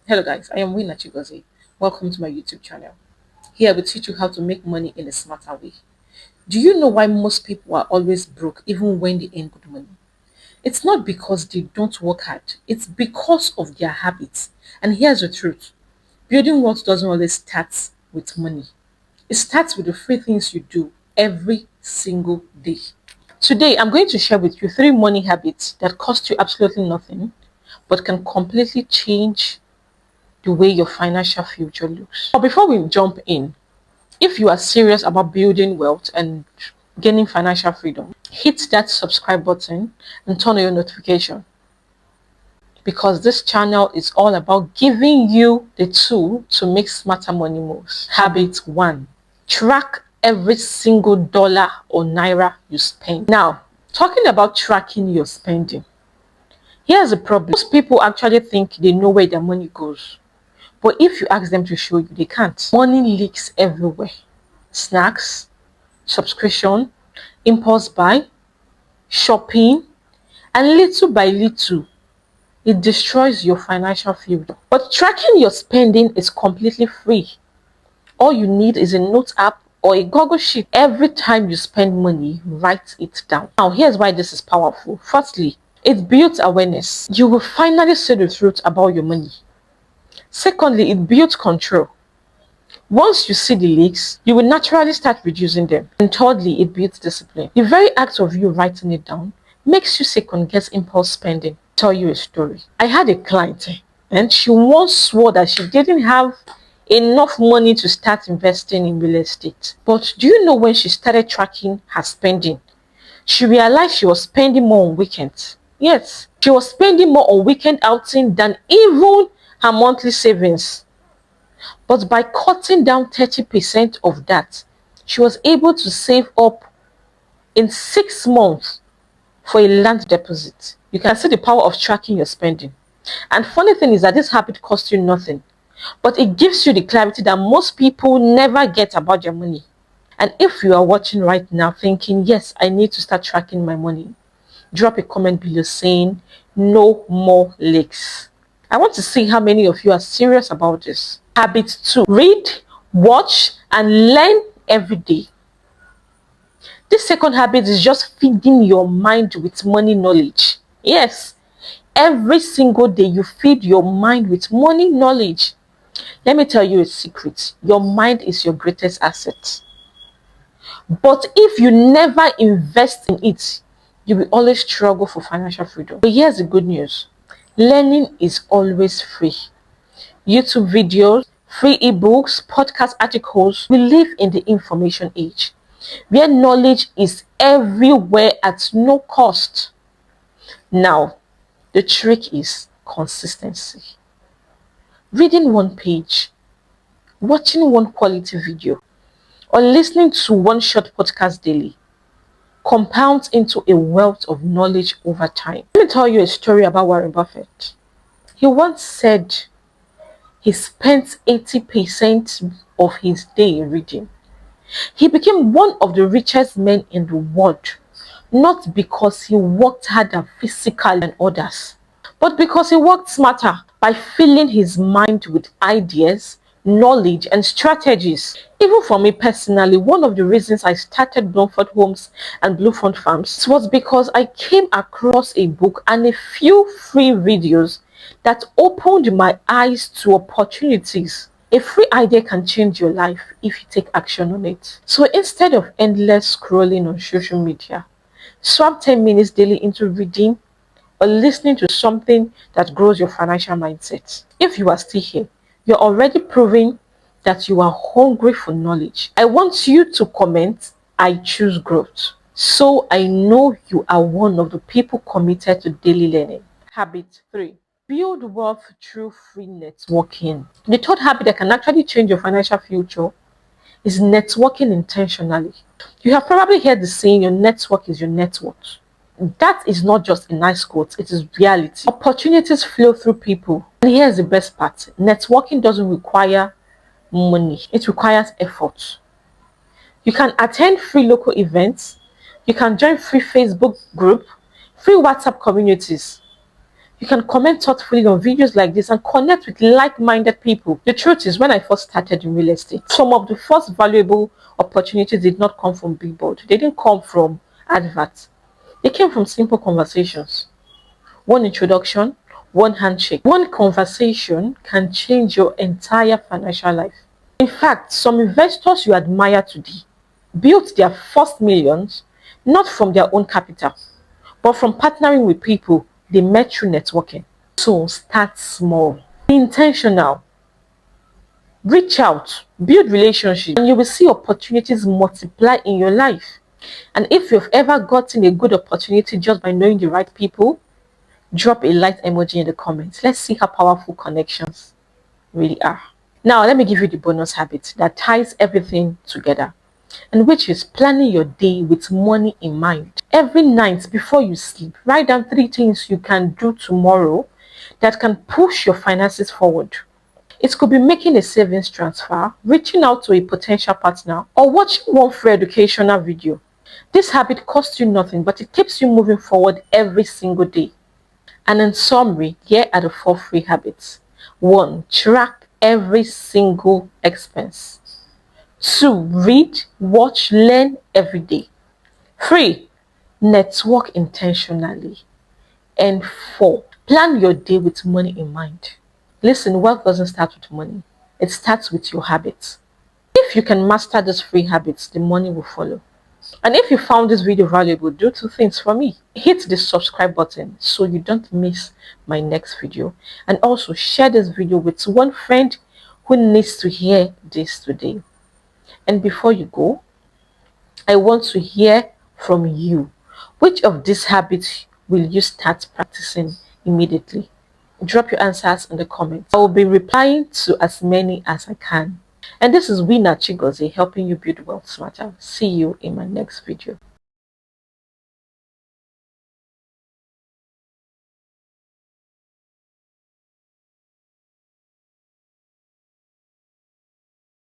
Hello guys, I am Wina Chigozie. Welcome to my YouTube channel. Here I will teach you how to make money in a smarter way. Do you know why most people are always broke even when they earn good money? It's not because they don't work hard, it's because of their habits. And here's the truth. Building wealth doesn't always start with money. It starts with the three things you do every single day. Today, I'm going to share with you three money habits that cost you absolutely nothing but can completely change the way your financial future looks. But before we jump in, if you are serious about building wealth and gaining financial freedom, hit that subscribe button and turn on your notification because this channel is all about giving you the tool to make smarter money moves. Habit 1. Track every single dollar or naira you spend. Now, talking about tracking your spending, here's the problem. Most people actually think they know where their money goes. But if you ask them to show you, they can't. Money leaks everywhere. Snacks, subscription, impulse buy, shopping, and little by little, it destroys your financial future. But tracking your spending is completely free. All you need is a note app or a Google Sheet. Every time you spend money, write it down. Now, here's why this is powerful. Firstly, it builds awareness. You will finally see the truth about your money. Secondly, it builds control. Once you see the leaks, you will naturally start reducing them. And thirdly, it builds discipline. The very act of you writing it down makes you second guess impulse spending. Tell you a story. I had a client and she once swore that she didn't have enough money to start investing in real estate. But do you know when she started tracking her spending, she realized she was spending more on weekends. Yes, she was spending more on weekend outing than even her monthly savings. But by cutting down 30% of that, she was able to save up in 6 months for a land deposit. You can see the power of tracking your spending. And funny thing is that this habit costs you nothing, but it gives you the clarity that most people never get about their money. And if you are watching right now thinking, yes, I need to start tracking my money, drop a comment below saying no more leaks. I want to see how many of you are serious about this. Habit 2. Read, watch, and learn every day. This second habit is just feeding your mind with money knowledge. Yes, every single day you feed your mind with money knowledge. Let me tell you a secret. Your mind is your greatest asset. But if you never invest in it, you will always struggle for financial freedom. But here's the good news. Learning is always free. YouTube videos, free ebooks, podcast articles. We live in the information age where knowledge is everywhere at no cost. Now, the trick is consistency. Reading one page, watching one quality video, or listening to one short podcast daily compounds into a wealth of knowledge over time. Let me tell you a story about Warren Buffett. He once said he spent 80% of his day reading. He became one of the richest men in the world, not because he worked harder physically than others, but because he worked smarter by filling his mind with ideas, knowledge, and strategies. Even for me personally, one of the reasons I started Blomford Homes and Bluefront Farms was because I came across a book and a few free videos that opened my eyes to opportunities. A free idea can change your life if you take action on it. So instead of endless scrolling on social media, swap 10 minutes daily into reading or listening to something that grows your financial mindset. If you are still here, you're already proving that you are hungry for knowledge. I want you to comment, I choose growth. So I know you are one of the people committed to daily learning. Habit 3. Build wealth through free networking. The third habit that can actually change your financial future is networking intentionally. You have probably heard the saying, your network is your net worth. That is not just a nice quote, it is reality. Opportunities flow through people. And here's the best part. Networking doesn't require money. It requires effort. You can attend free local events. You can join free Facebook group, free WhatsApp communities. You can comment thoughtfully on videos like this and connect with like-minded people. The truth is, when I first started in real estate, some of the first valuable opportunities did not come from billboard. They didn't come from adverts. They came from simple conversations. One introduction, one handshake, one conversation can change your entire financial life. In fact, some investors you admire today built their first millions not from their own capital, but from partnering with people they met through networking. So start small, be intentional, reach out, build relationships, and you will see opportunities multiply in your life. And if you've ever gotten a good opportunity just by knowing the right people, drop a like emoji in the comments. Let's see how powerful connections really are. Now, let me give you the bonus habit that ties everything together, and which is planning your day with money in mind. Every night before you sleep, write down 3 things you can do tomorrow that can push your finances forward. It could be making a savings transfer, reaching out to a potential partner, or watching one free educational video. This habit costs you nothing, but it keeps you moving forward every single day. And in summary, here are the 4 free habits. 1. Track every single expense. 2. Read, watch, learn every day. 3. Network intentionally. And 4. Plan your day with money in mind. Listen, wealth doesn't start with money. It starts with your habits. If you can master these free habits, the money will follow. And if you found this video valuable, do 2 things for me. Hit the subscribe button so you don't miss my next video. And also share this video with one friend who needs to hear this today. And before you go, I want to hear from you. Which of these habits will you start practicing immediately? Drop your answers in the comments. I will be replying to as many as I can. And this is Winner Chigozie helping you build wealth smarter. See you in my next video.